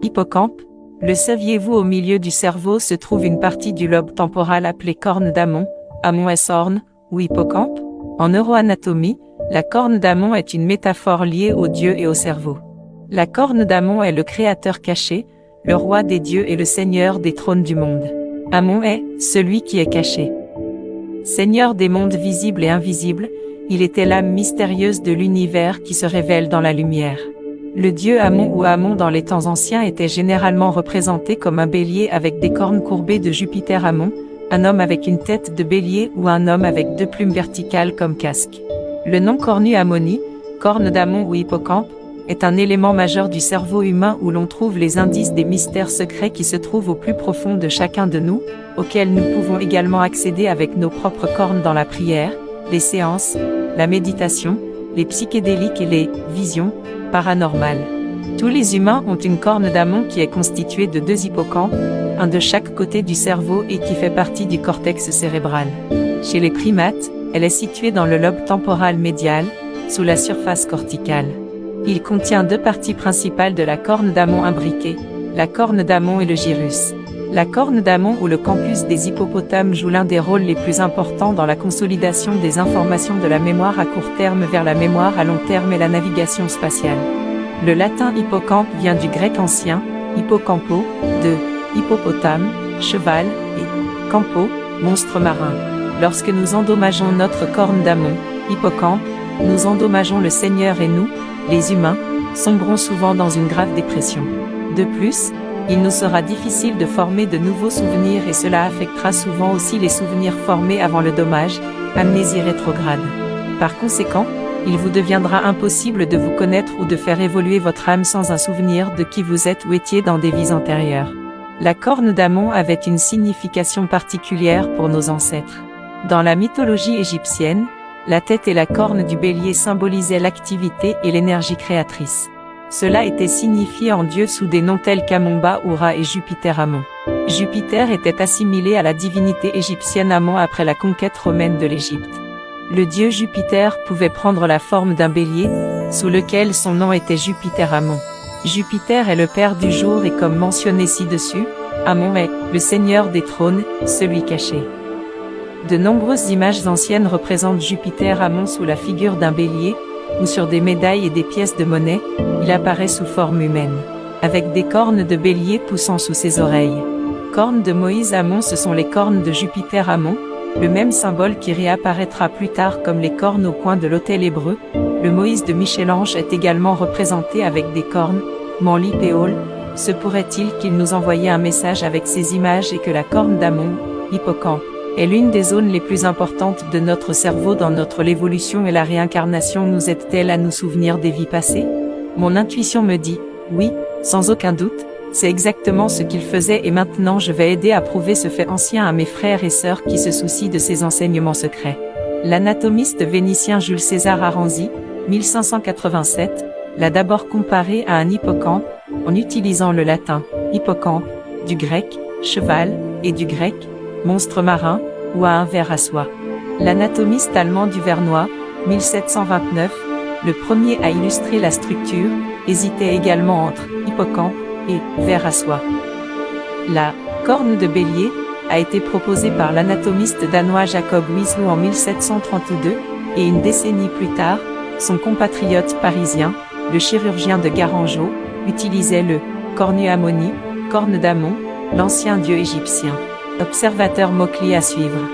Hippocampe. Le saviez-vous, au milieu du cerveau se trouve une partie du lobe temporal appelée corne d'Amon, Amon es horn, ou hippocampe? En neuroanatomie, la corne d'Amon est une métaphore liée aux dieux et au cerveau. La corne d'Amon est le créateur caché, le roi des dieux et le seigneur des trônes du monde. Amon est celui qui est caché. Seigneur des mondes visibles et invisibles, il était l'âme mystérieuse de l'univers qui se révèle dans la lumière. Le dieu Amon ou Amon dans les temps anciens était généralement représenté comme un bélier avec des cornes courbées de Jupiter Amon, un homme avec une tête de bélier ou un homme avec deux plumes verticales comme casque. Le nom cornu Ammonie, corne d'Amon ou hippocampe, est un élément majeur du cerveau humain où l'on trouve les indices des mystères secrets qui se trouvent au plus profond de chacun de nous, auxquels nous pouvons également accéder avec nos propres cornes dans la prière, les séances, la méditation, les psychédéliques et les visions paranormales. Tous les humains ont une corne d'Amon qui est constituée de 2 hippocampes, un de chaque côté du cerveau et qui fait partie du cortex cérébral. Chez les primates, elle est située dans le lobe temporal médial, sous la surface corticale. Il contient 2 parties principales de la corne d'Amon imbriquées, la corne d'Amon et le gyrus. La corne d'Amon ou le campus des hippopotames joue l'un des rôles les plus importants dans la consolidation des informations de la mémoire à court terme vers la mémoire à long terme et la navigation spatiale. Le latin hippocampe vient du grec ancien, hippocampo, de hippopotame, cheval, et campo, monstre marin. Lorsque nous endommageons notre corne d'Amon, hippocampe, nous endommageons le Seigneur et nous, les humains, sombrons souvent dans une grave dépression. De plus, il nous sera difficile de former de nouveaux souvenirs et cela affectera souvent aussi les souvenirs formés avant le dommage, amnésie rétrograde. Par conséquent, il vous deviendra impossible de vous connaître ou de faire évoluer votre âme sans un souvenir de qui vous êtes ou étiez dans des vies antérieures. La corne d'Amon avait une signification particulière pour nos ancêtres. Dans la mythologie égyptienne, la tête et la corne du bélier symbolisaient l'activité et l'énergie créatrice. Cela était signifié en dieux sous des noms tels qu'Amon-Ba, Ra et Jupiter Amon. Jupiter était assimilé à la divinité égyptienne Amon après la conquête romaine de l'Égypte. Le dieu Jupiter pouvait prendre la forme d'un bélier, sous lequel son nom était Jupiter Amon. Jupiter est le père du jour et comme mentionné ci-dessus, Amon est le seigneur des trônes, celui caché. De nombreuses images anciennes représentent Jupiter Amon sous la figure d'un bélier, ou sur des médailles et des pièces de monnaie, il apparaît sous forme humaine, avec des cornes de bélier poussant sous ses oreilles. Cornes de Moïse Amon, ce sont les cornes de Jupiter Amon, le même symbole qui réapparaîtra plus tard comme les cornes au coin de l'autel hébreu. Le Moïse de Michel-Ange est également représenté avec des cornes, Manli Péole. Se pourrait-il qu'il nous envoyait un message avec ces images et que la corne d'Amon, hippocampe, est l'une des zones les plus importantes de notre cerveau dans notre évolution et la réincarnation nous aide-t-elle à nous souvenir des vies passées? Mon intuition me dit, oui, sans aucun doute, c'est exactement ce qu'il faisait et maintenant je vais aider à prouver ce fait ancien à mes frères et sœurs qui se soucient de ces enseignements secrets. L'anatomiste vénitien Jules César Aranzi, 1587, l'a d'abord comparé à un hippocampe, en utilisant le latin, hippocampe, du grec, cheval, et du grec, monstre marin, ou à un ver à soie. L'anatomiste allemand Duvernoy, 1729, le premier à illustrer la structure, hésitait également entre hippocampe et ver à soie. La corne de bélier a été proposée par l'anatomiste danois Jacob Wieslow en 1732, et une décennie plus tard, son compatriote parisien, le chirurgien de Garangeau, utilisait le cornu Ammoni, corne d'Amon, l'ancien dieu égyptien. Observateur mot-clé à suivre.